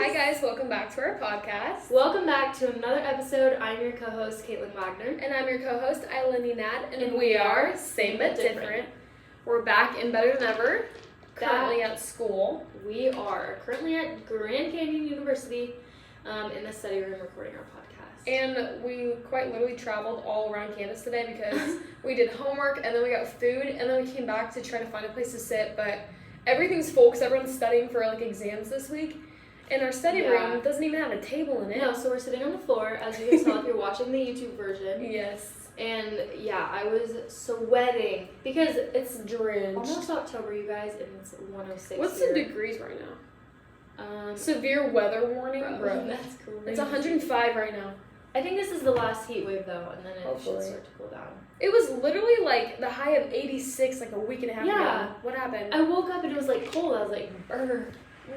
Hi guys, welcome back to our podcast. Welcome back to another episode. I'm your co-host, Caitlin Wagner. And I'm your co-host, Eileen Nad, and we are Same But Different. We're back and better than ever, currently at school. We are currently at Grand Canyon University in the study room recording our podcast. And we quite literally traveled all around campus today because we did homework and then we got food and then we came back to try to find a place to sit, but everything's full because everyone's studying for exams this week. And our study room doesn't even have a table in it. No, so we're sitting on the floor, as you can tell if you're watching the YouTube version. Yes. And I was sweating because it's drenched. Almost October, you guys, and it's 106 What's here. the degrees right now? Severe weather warning, bro. That's cool. It's 105 right now. I think this is the last heat wave though, and then it Hopefully. should start to cool down. It was literally the high of 86 a week and a half ago. What happened? I woke up and it was cold. I was like, brr.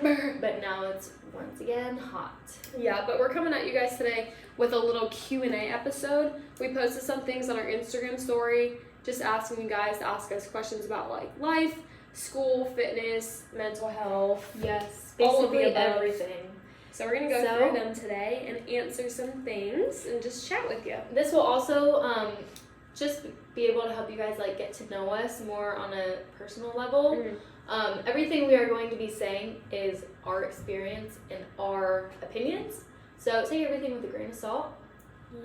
But now it's once again hot. Yeah, but we're coming at you guys today with a little Q&A episode. We posted some things on our Instagram story, just asking you guys to ask us questions about life, school, fitness, mental health. Yes, all of the basically above. everything. So we're going to go through them today and answer some things and just chat with you. This will also just be able to help you guys get to know us more on a personal level. Mm-hmm. Everything we are going to be saying is our experience and our opinions. So take everything with a grain of salt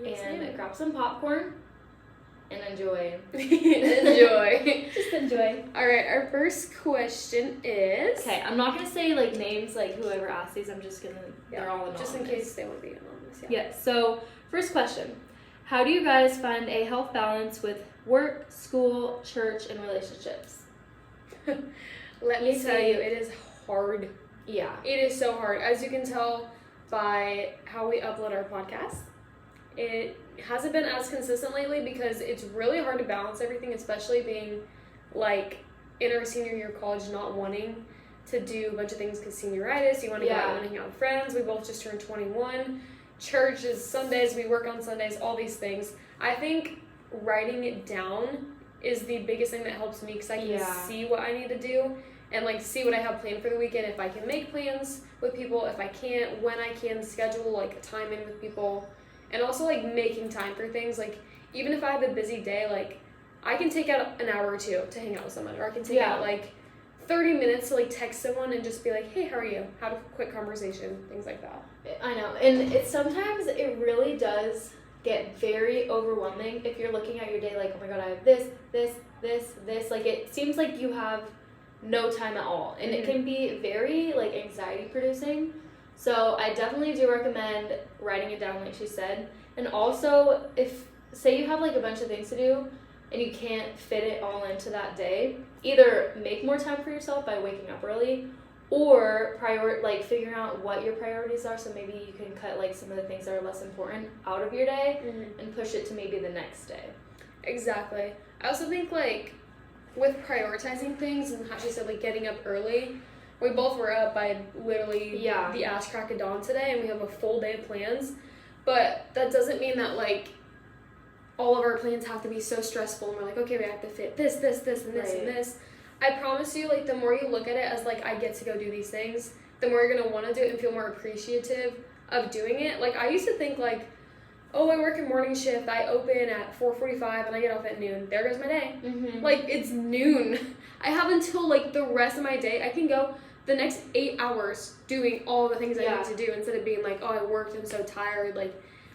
and grab some popcorn and enjoy. Enjoy. Just enjoy. All right, our first question is... Okay, I'm not going to say names whoever asked these. I'm just going to... They're all anonymous. Just in case they want to be anonymous. Yes. So first question. How do you guys find a health balance with work, school, church, and relationships? Let me tell you, it is hard. Yeah. It is so hard. As you can tell by how we upload our podcast, it hasn't been as consistent lately because it's really hard to balance everything, especially being in our senior year of college, not wanting to do a bunch of things because senioritis, you want to go out and hang out with friends. We both just turned 21. Church is Sundays, we work on Sundays, all these things. I think writing it down is the biggest thing that helps me because I can see what I need to do and see what I have planned for the weekend, if I can make plans with people, if I can't, when I can schedule time in with people, and also making time for things. Even if I have a busy day, I can take out an hour or two to hang out with someone, or I can take out 30 minutes to text someone and just be hey, how are you? Have a quick conversation, things like that. I know, and sometimes it really does get very overwhelming if you're looking at your day oh my god, I have this. It seems like you have no time at all, and it can be very anxiety producing. So I definitely do recommend writing it down, like she said. And also, if say you have a bunch of things to do and you can't fit it all into that day, either make more time for yourself by waking up early, or figuring out what your priorities are. So maybe you can cut some of the things that are less important out of your day and push it to maybe the next day. Exactly. I also think with prioritizing things and how she said getting up early, we both were up by literally the ass crack of dawn today, and we have a full day of plans. But that doesn't mean that all of our plans have to be so stressful and we're okay, we have to fit this, and this, and this. I promise you, the more you look at it as I get to go do these things, the more you're gonna want to do it and feel more appreciative of doing it. I used to think oh, I work a morning shift, I open at 4:45 and I get off at noon. There goes my day. Mm-hmm. It's noon. I have until the rest of my day. I can go the next 8 hours doing all the things I need to do instead of being oh, I worked, I'm so tired.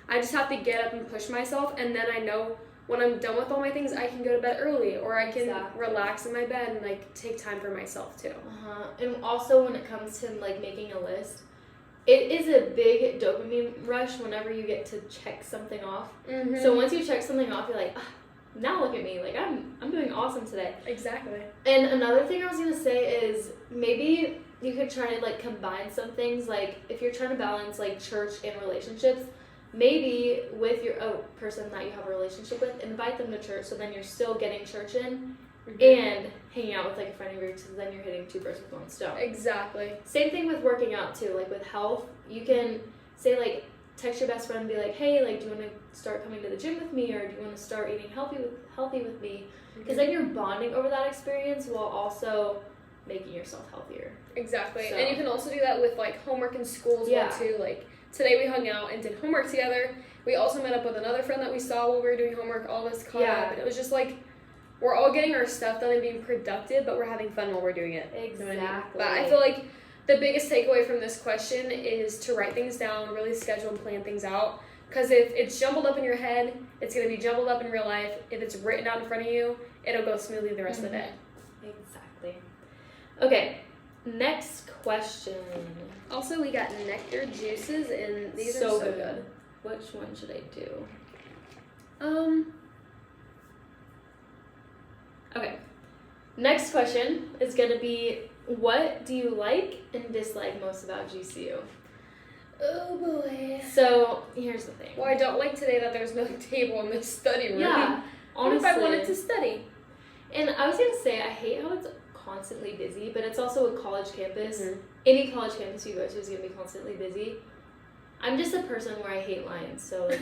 I just have to get up and push myself, and then I know when I'm done with all my things, I can go to bed early, or I can relax in my bed and take time for myself too. And also when it comes to making a list, it is a big dopamine rush whenever you get to check something off. Mm-hmm. So once you check something off, you're now look at me, I'm doing awesome today. Exactly. And another thing I was gonna say is maybe you could try to combine some things. If you're trying to balance church and relationships, maybe with your person that you have a relationship with, invite them to church, so then you're still getting church in and hanging out with a friend of yours, so then you're hitting two birds with one stone. Exactly. Same thing with working out too. With health, you can say text your best friend and be hey, do you want to start coming to the gym with me, or do you want to start eating healthy with me? Because then you're bonding over that experience while also making yourself healthier. Exactly. So. And you can also do that with, like, homework in school as well, too. Like, today we hung out and did homework together. We also met up with another friend that we saw while we were doing homework. All of us caught up. And it was just, like, we're all getting our stuff done and being productive, but we're having fun while we're doing it. Exactly. You know what I mean? But I feel like the biggest takeaway from this question is to write things down, really schedule and plan things out. Because if it's jumbled up in your head, it's going to be jumbled up in real life. If it's written out in front of you, it'll go smoothly the rest of the day. Exactly. Okay, next question. Also, we got nectar juices, and these are so good. Which one should I do? Okay. Next question is going to be, what do you like and dislike most about GCU? Oh boy. So, here's the thing. Well, I don't like today that there's no table in the study room. Yeah, honestly. What if I wanted to study? And I was going to say, I hate how it's constantly busy, but it's also a college campus. Mm-hmm. Any college campus you go to is going to be constantly busy. I'm just a person where I hate lines, so like,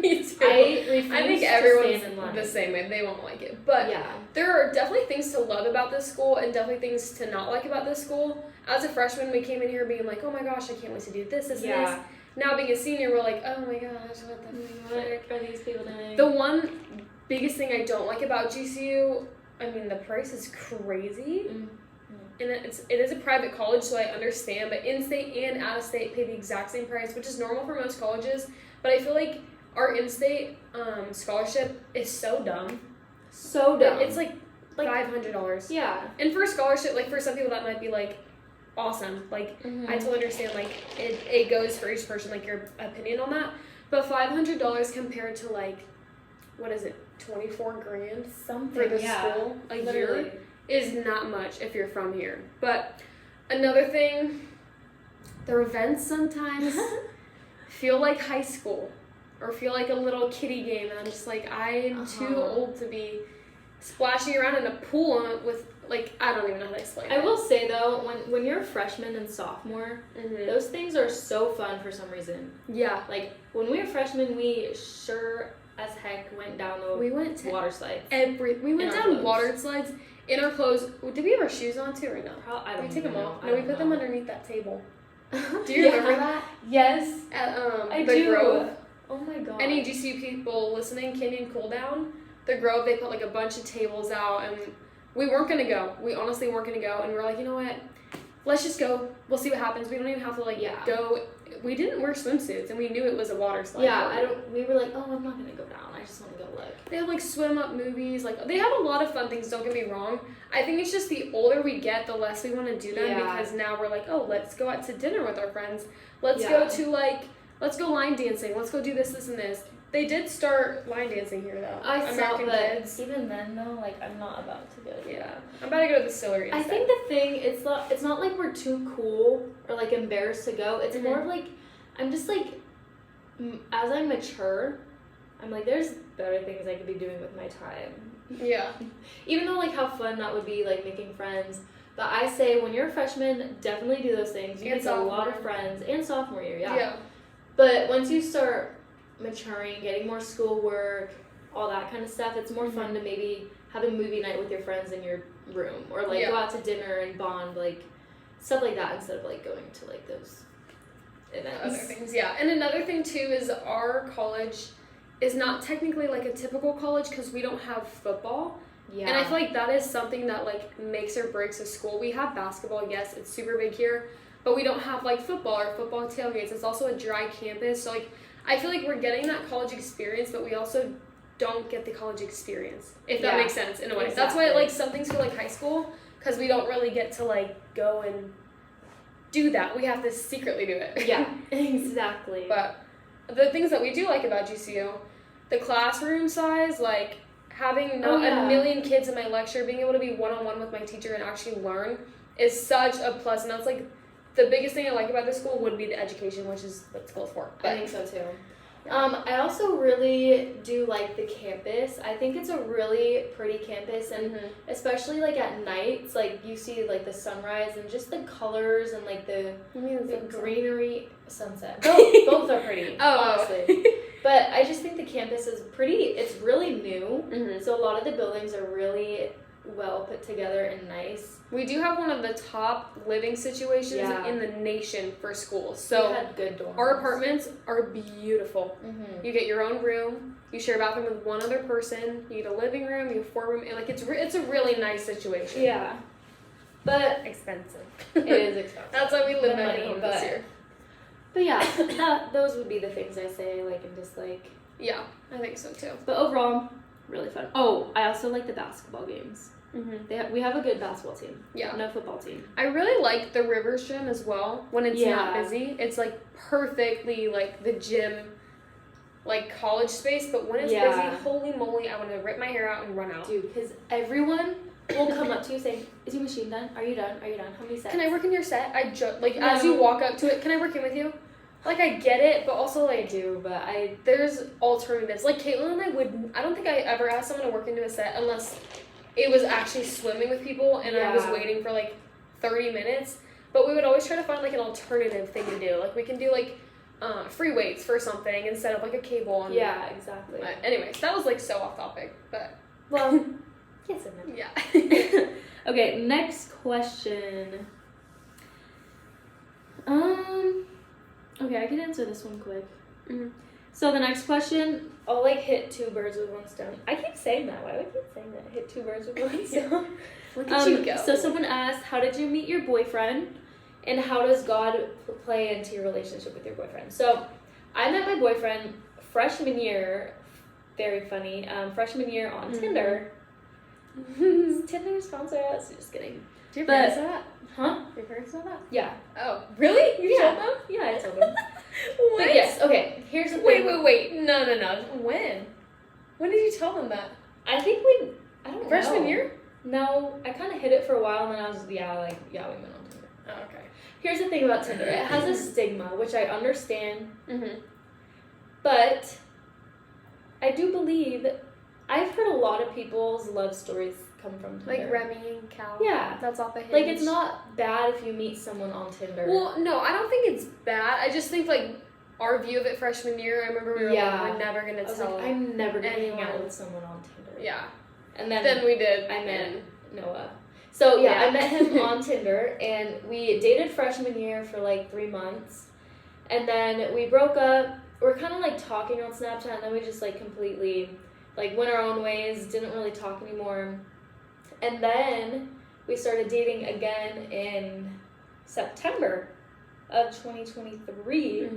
me too. I refuse I think to everyone's stand in line. The same way. They won't like it. But there are definitely things to love about this school and definitely things to not like about this school. As a freshman, we came in here being like, oh my gosh, I can't wait to do this, and this. Now being a senior, we're like, oh my gosh, what are these people doing? The one biggest thing I don't like about GCU, I mean, the price is crazy. Mm-hmm. And it is a private college, so I understand, but in-state and out-of-state pay the exact same price, which is normal for most colleges, but I feel like our in-state scholarship is so dumb. So dumb. It's like $500. Yeah. And for a scholarship, like, for some people that might be, like, awesome. Like, I totally understand, like, it goes for each person, like, your opinion on that, but $500 compared to, like, what is it, $24,000? Something, for the school a year is not much if you're from here. But another thing, their events sometimes feel like high school or feel like a little kiddie game, and I'm just like, I'm too old to be splashing around in a pool with, like, I don't even know how to explain it. I will say though, when you're a freshman and sophomore, those things are so fun for some reason. Yeah. Like, when we were freshmen, we sure as heck went down the water slides. We went down water slides in our clothes. Did we have our shoes on too or no? I don't Did we take them off? No, we put them underneath that table. Do you remember that? Yes. At I the do. Grove. Oh my god. Any GCU people listening, Canyon Cool Down, the Grove, they put like a bunch of tables out, and we weren't going to go. We honestly weren't going to go, and we were like, you know what? Let's just go. We'll see what happens. We don't even have to go. We didn't wear swimsuits, and we knew it was a water slide. Yeah, we were like, oh, I'm not going to go down. I just want to go look. They have like swim up movies. Like, they have a lot of fun things, don't get me wrong. I think it's just the older we get, the less we want to do them, because now we're like, oh, let's go out to dinner with our friends. Let's go to let's go line dancing. Let's go do this, this, and this. They did start line dancing here, though. I saw that. Kids. Even then, though, like, I'm not about to go. I'm about to go to the distillery instead. I think the thing, it's not like we're too cool or, like, embarrassed to go. It's more of, like, I'm just, like, as I mature, I'm like, there's better things I could be doing with my time. Yeah. Even though, like, how fun that would be, like, making friends. But I say, when you're a freshman, definitely do those things. You make a lot of friends. And sophomore year, yeah. But once you start maturing, getting more schoolwork, all that kind of stuff, it's more fun to maybe have a movie night with your friends in your room, or like go out to dinner and bond, like stuff like that, instead of like going to like those events. Other things, and another thing too is our college is not technically like a typical college because we don't have football. Yeah. And I feel like that is something that like makes or breaks a school. We have basketball, yes, it's super big here, but we don't have like football or football tailgates. It's also a dry campus, so like I feel like we're getting that college experience, but we also don't get the college experience, if that makes sense in a way. Exactly. That's why like some things feel like high school, because we don't really get to like go and do that. We have to secretly do it. Yeah, exactly. But the things that we do like about GCU, the classroom size, like having not a million kids in my lecture, being able to be one-on-one with my teacher and actually learn is such a plus. And that's like the biggest thing I like about this school would be the education, which is what school's for. But I think so too. I also really do like the campus. I think it's a really pretty campus, and especially like at nights, like you see like the sunrise and just the colors and like the greenery. Sunset. Both are pretty, honestly. But I just think the campus is pretty. It's really new, so a lot of the buildings are really well put together and nice. We do have one of the top living situations in the nation for schools. So we had good dorms. Our apartments are beautiful. You get your own room. You share a bathroom with one other person. You get a living room. You have 4 rooms. Like it's a really nice situation. Yeah, but expensive. It is expensive. That's why we live at home this year. But yeah, those would be the things I say like and dislike. Yeah, I think so too. But overall, really fun. Oh, I also like the basketball games. We have a good basketball team. Yeah. No football team. I really like the Rivers gym as well. When it's not busy, it's like perfectly like the gym, like college space. But when it's busy, holy moly, I want to rip my hair out and run out. Dude, because everyone will come up to you saying, "Is your machine done? Are you done? Are you done? How many sets? Can I work in your set?" As you walk up to it, can I work in with you? Like, I get it, but also, like, I do, but there's alternatives. Like, Caitlin and I don't think I ever asked someone to work into a set unless it was actually swimming with people and I was waiting for, like, 30 minutes. But we would always try to find, like, an alternative thing to do. Like, we can do, like, free weights for something instead of, like, a cable. Yeah, exactly. Anyways, that was, like, so off topic, but. Well, yes and no. Yeah. Okay, next question. Okay, I can answer this one quick. So the next question, I'll like hit 2 birds with one stone. I keep saying that. Why do I keep saying that? Hit 2 birds with one stone. Look at you go. So someone asked, how did you meet your boyfriend? And how does God play into your relationship with your boyfriend? So I met my boyfriend freshman year. Very funny. Freshman year on Tinder. Tinder sponsor us. Just kidding. Do your parents know that? Huh? Your parents know that? Yeah. Oh, really? You told them? Yeah, I told them. What? But yes, okay, here's the thing. Wait. No. When? When did you tell them that? I think I don't know. Freshman year? No, I kind of hid it for a while, and then I was, we went on Tinder. Oh, okay. Here's the thing about Tinder. It has a stigma, which I understand. But I do believe, I've heard a lot of people's love stories come from Tinder. Like Remy and Cal. Yeah. That's off the hinge. Like, it's not bad if you meet someone on Tinder. Well, no, I don't think it's bad. I just think, like, our view of it freshman year, I remember we were like, we're never going to tell I'm never going to hang anyone. out with someone on Tinder. Yeah. And then we did. I met Noah. So, I met him on Tinder, and we dated freshman year for, like, 3 months. And then we broke up. We're kind of, like, talking on Snapchat, and then we just, like, completely, like, went our own ways, didn't really talk anymore. And then we started dating again in September of 2023.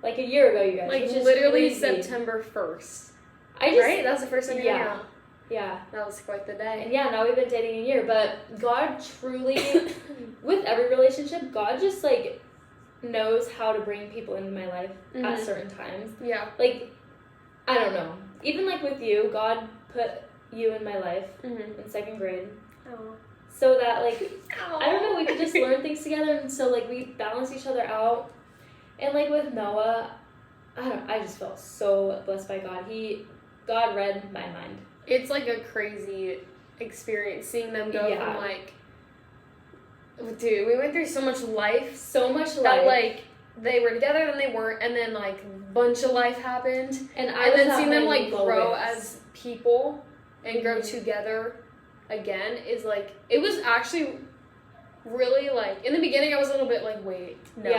Like, a year ago, you guys. Like, literally crazy. September 1st. Right? That was the first time you hung out. Yeah. That was quite the day. And now we've been dating a year, but God truly, with every relationship, God just, like, knows how to bring people into my life at certain times. Yeah. Like, I don't know. Even, like, with you, God put you in my life in 2nd grade. Oh. So that, like, I don't know, we could just learn things together, and so, like, we balance each other out. And, like, with Noah, I just felt so blessed by God. God read my mind. It's, like, a crazy experience seeing them go from, like, dude, we went through so much life. That, like, they were together, then they weren't, and then, like, a bunch of life happened. And then seeing them, like, grow as people and grow together again is, like, it was actually really, like, in the beginning I was a little bit like, wait, no,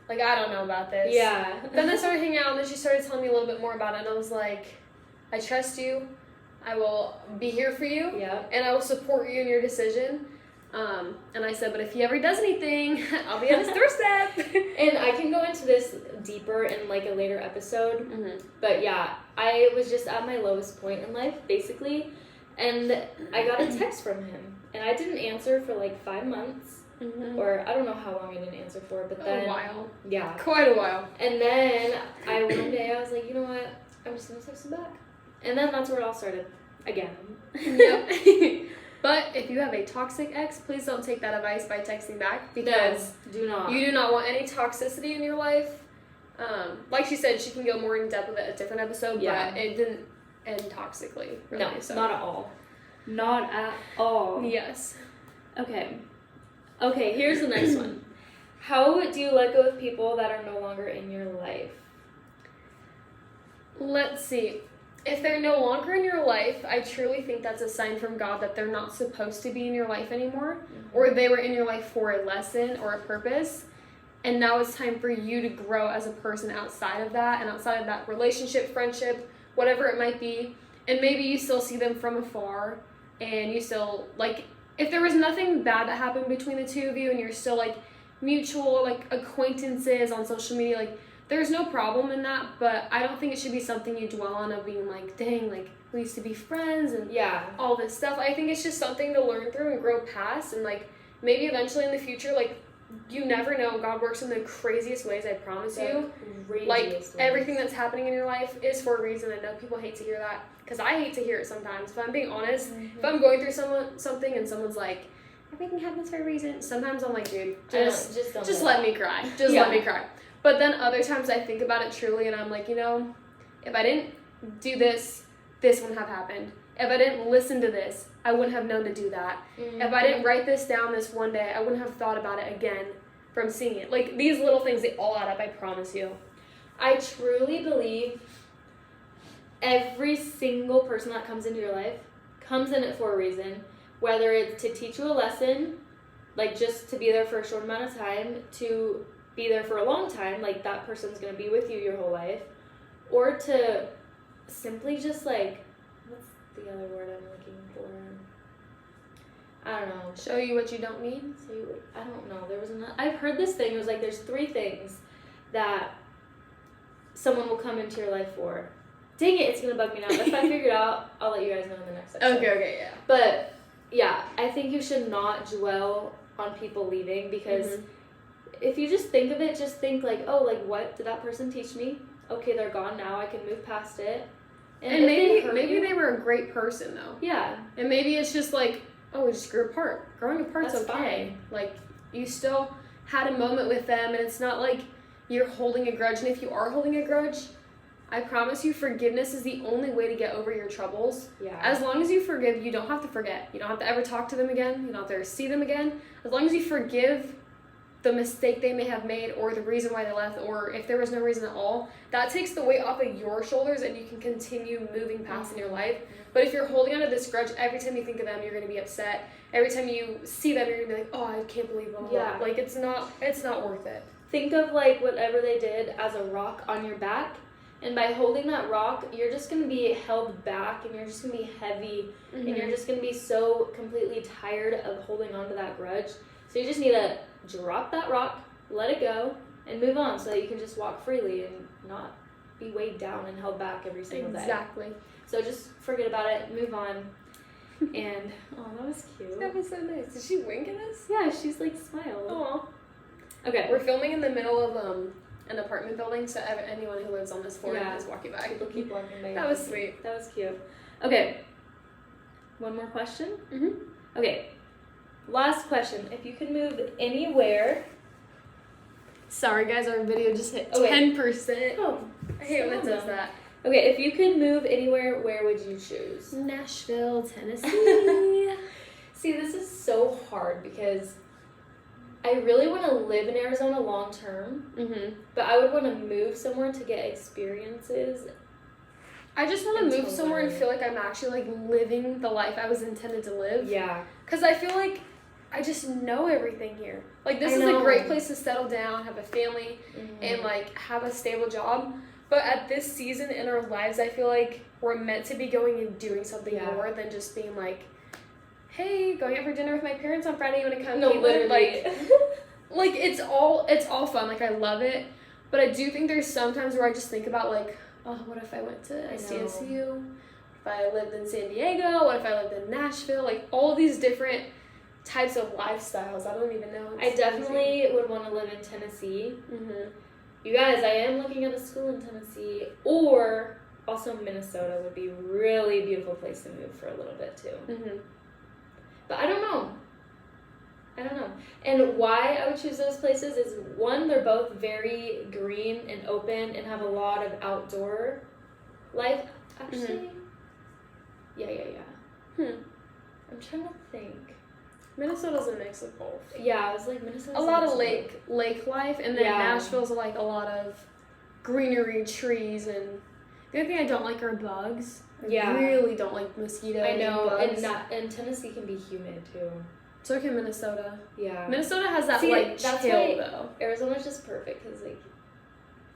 like, I don't know about this. Yeah. Then they started hanging out, and then she started telling me a little bit more about it, and I was like, I trust you, I will be here for you, and I will support you in your decision. And I said, but if he ever does anything, I'll be on his doorstep. And I can go into this deeper in, like, a later episode. But yeah, I was just at my lowest point in life, basically. And I got a text from him. And I didn't answer for, like, 5 months. Or I don't know how long I didn't answer for, but then... A while. Yeah. Quite a while. And then one day I was like, you know what? I'm just going to text him back. And then that's where it all started. Again. Yep. But if you have a toxic ex, please don't take that advice by texting back, because do not. You do not want any toxicity in your life. Like she said, she can go more in depth with it a different episode, but it didn't end toxically. Really, no, not at all. Not at all. Yes. Okay, here's the next one. How do you let go of people that are no longer in your life? Let's see. if they're no longer in your life, I truly think that's a sign from God that they're not supposed to be in your life anymore, or they were in your life for a lesson or a purpose, and now it's time for you to grow as a person outside of that, and outside of that relationship, friendship, whatever it might be, and maybe you still see them from afar, and you still, like, if there was nothing bad that happened between the two of you, and you're still, like, mutual, like, acquaintances on social media, like, there's no problem in that, but I don't think it should be something you dwell on of being like, dang, like, we used to be friends and all this stuff. I think it's just something to learn through and grow past, and, like, maybe eventually in the future, like, you never know. God works in the craziest ways, I promise you. Like, everything that's happening in your life is for a reason. I know people hate to hear that, because I hate to hear it sometimes. If I'm being honest, if I'm going through something and someone's like, everything happens for a reason, sometimes I'm like, dude, just let me cry. Just let me cry. But then other times I think about it truly, and I'm like, you know, if I didn't do this, this wouldn't have happened. If I didn't listen to this, I wouldn't have known to do that. If I didn't write this down this one day, I wouldn't have thought about it again from seeing it. Like, these little things, they all add up, I promise you. I truly believe every single person that comes into your life comes in it for a reason, whether it's to teach you a lesson, like just to be there for a short amount of time, to be there for a long time, like that person's going to be with you your whole life, or to simply just, like, what's the other word I'm looking for? I don't know. Show you what you don't need? I don't know. There was I've heard this thing. It was like, there's 3 things that someone will come into your life for. Dang it, it's going to bug me now. If I figure it out, I'll let you guys know in the next episode. Okay, yeah. But, yeah, I think you should not dwell on people leaving, because if you just think of it, just think like, oh, like, what did that person teach me? Okay, they're gone now. I can move past it. And maybe they were a great person, though. Yeah. And maybe it's just like, oh, we just grew apart. Growing apart's That's okay. fine. Like, you still had a moment with them, and it's not like you're holding a grudge. And if you are holding a grudge, I promise you, forgiveness is the only way to get over your troubles. Yeah. As long as you forgive, you don't have to forget. You don't have to ever talk to them again. You don't have to ever see them again. As long as you forgive the mistake they may have made, or the reason why they left, or if there was no reason at all, that takes the weight off of your shoulders, and you can continue moving past in your life. But if you're holding on to this grudge, every time you think of them, you're going to be upset. Every time you see them, you're going to be like, oh, I can't believe them. Yeah. Like, it's not worth it. Think of, like, whatever they did as a rock on your back, and by holding that rock, you're just going to be held back, and you're just going to be heavy, and you're just going to be so completely tired of holding on to that grudge. So you just need to drop that rock, let it go, and move on, so that you can just walk freely and not be weighed down and held back every single day. Exactly. So just forget about it, move on. And, oh, that was cute. That was so nice. Did she wink at us? Yeah, she's, like, smiled. Aw. Okay. We're filming in the middle of an apartment building, so anyone who lives on this floor is walking by. People keep walking by. That was sweet. That was cute. Okay. One more question? Okay. Last question. If you could move anywhere... Sorry, guys, our video just hit 10%. Oh, I hate when it does that. Okay, if you could move anywhere, where would you choose? Nashville, Tennessee. See, this is so hard, because I really want to live in Arizona long term, but I would want to move somewhere to get experiences. I just want to move somewhere and feel like I'm actually, like, living the life I was intended to live. Yeah. Because I feel like I just know everything here. Like, this is a great place to settle down, have a family, and, like, have a stable job. But at this season in our lives, I feel like we're meant to be going and doing something more than just being like, hey, going out for dinner with my parents on Friday, you want to come? No, literally. Like, it's all fun. Like, I love it. But I do think there's some times where I just think about, like, oh, what if I went to SCSU? What if I lived in San Diego? What if I lived in Nashville? Like, all these different types of lifestyles. I don't even know. I definitely would want to live in Tennessee. You guys, I am looking at a school in Tennessee, or also Minnesota would be a really beautiful place to move for a little bit too. But I don't know. And why I would choose those places is, one, they're both very green and open and have a lot of outdoor life. Actually, yeah. I'm trying to think. Minnesota's a mix of both. Yeah, I was like, Minnesota's a lot of lake life, and then Nashville's like a lot of greenery, trees, and The only thing I don't like are bugs. Yeah. I really don't like mosquitoes. I know, and bugs. And Tennessee can be humid too. So can Minnesota. Yeah. Minnesota has that that's chill why though. Arizona's just perfect because like.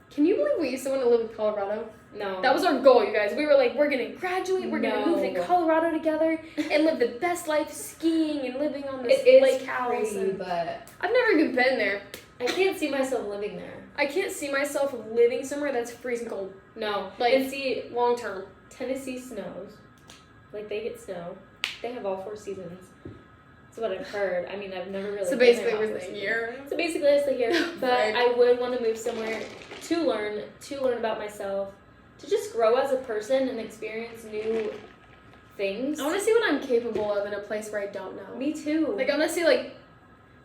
Can you believe we used to want to live in Colorado? No. That was our goal, you guys. We were like, we're gonna graduate, we're gonna move to Colorado together, and live the best life skiing and living on this lake house. But I've never even been there. I can't see myself living there. I can't see myself living somewhere that's freezing cold. No. And see, long term. Tennessee snows. Like, they get snow. They have all 4 seasons. That's what I've heard. I mean, I've never really. So basically, we're the year. So basically, it's the year. But I would want to move somewhere to learn about myself, to just grow as a person and experience new things. I want to see what I'm capable of in a place where I don't know. Me too. Like, I want to see like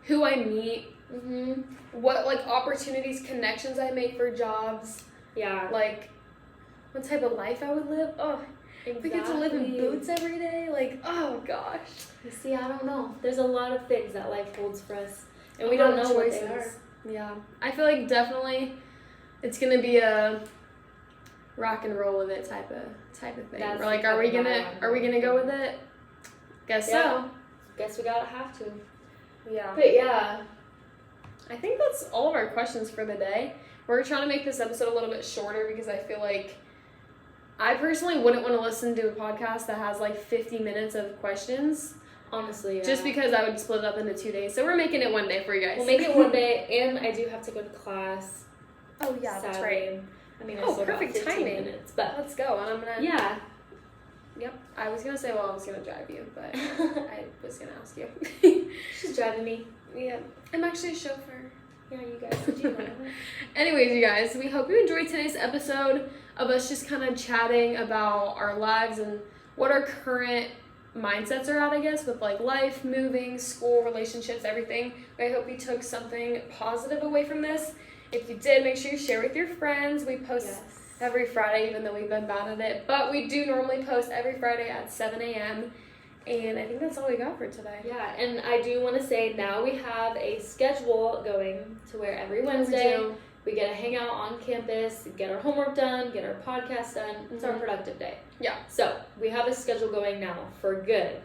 who I meet. Mm-hmm. What like opportunities, connections I make for jobs. Yeah. Like, what type of life I would live. Oh, exactly. we get to live in boots every day. Like, oh gosh. You see, I don't know. There's a lot of things that life holds for us, and we don't know what they are. Yeah, I feel like definitely it's gonna be a rock and roll with it type of thing. We're like, are we gonna go with it? Guess so. Guess we gotta have to. Yeah. But yeah, I think that's all of our questions for the day. We're trying to make this episode a little bit shorter because I feel like I personally wouldn't want to listen to a podcast that has like 50 minutes of questions. Honestly, yeah. Just because I would split it up into 2 days. So we're making it one day for you guys. We'll make it one day, and I do have to go to class. Oh, yeah, that's right. I mean, I still perfect got 15 timing. minutes, but let's go. And I'm going to... Yeah. Yep. I was going to say, I was going to drive you, but I was going to ask you. She's driving me. Yeah. I'm actually a chauffeur. Yeah, you guys. Did you know? Anyways, you guys, we hope you enjoyed today's episode of us just kind of chatting about our lives and what our current mindsets are at, I guess, with like life, moving, school, relationships, everything. I hope you took something positive away from this. If you did, make sure you share with your friends. We post every Friday, even though we've been bad at it. But we do normally post every Friday at 7 a.m. And I think that's all we got for today. Yeah, and I do want to say now we have a schedule going to where every Wednesday we get to hang out on campus, get our homework done, get our podcast done. It's our productive day. Yeah. So we have a schedule going now for good,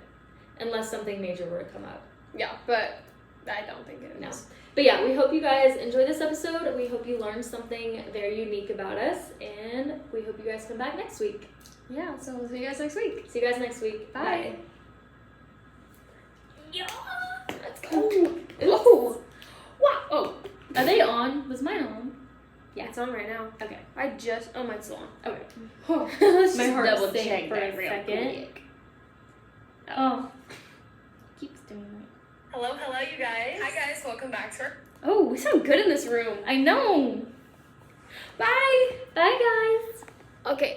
unless something major were to come up. Yeah, but I don't think it is. No. But yeah, we hope you guys enjoyed this episode. We hope you learned something very unique about us, and we hope you guys come back next week. Yeah, so we'll see you guys next week. See you guys next week. Bye. Yeah, let's go. Oh, wow. Oh, are they on? Was mine on? Yeah, it's on right now. Okay. Oh, mine's still on. Okay. Oh, let's my just heart double sank check for that a real second. quick. Oh. Keeps doing it. Hello, you guys. Hi, guys. Welcome back, sir. Oh, we sound good in this room. I know. Bye. Bye, guys.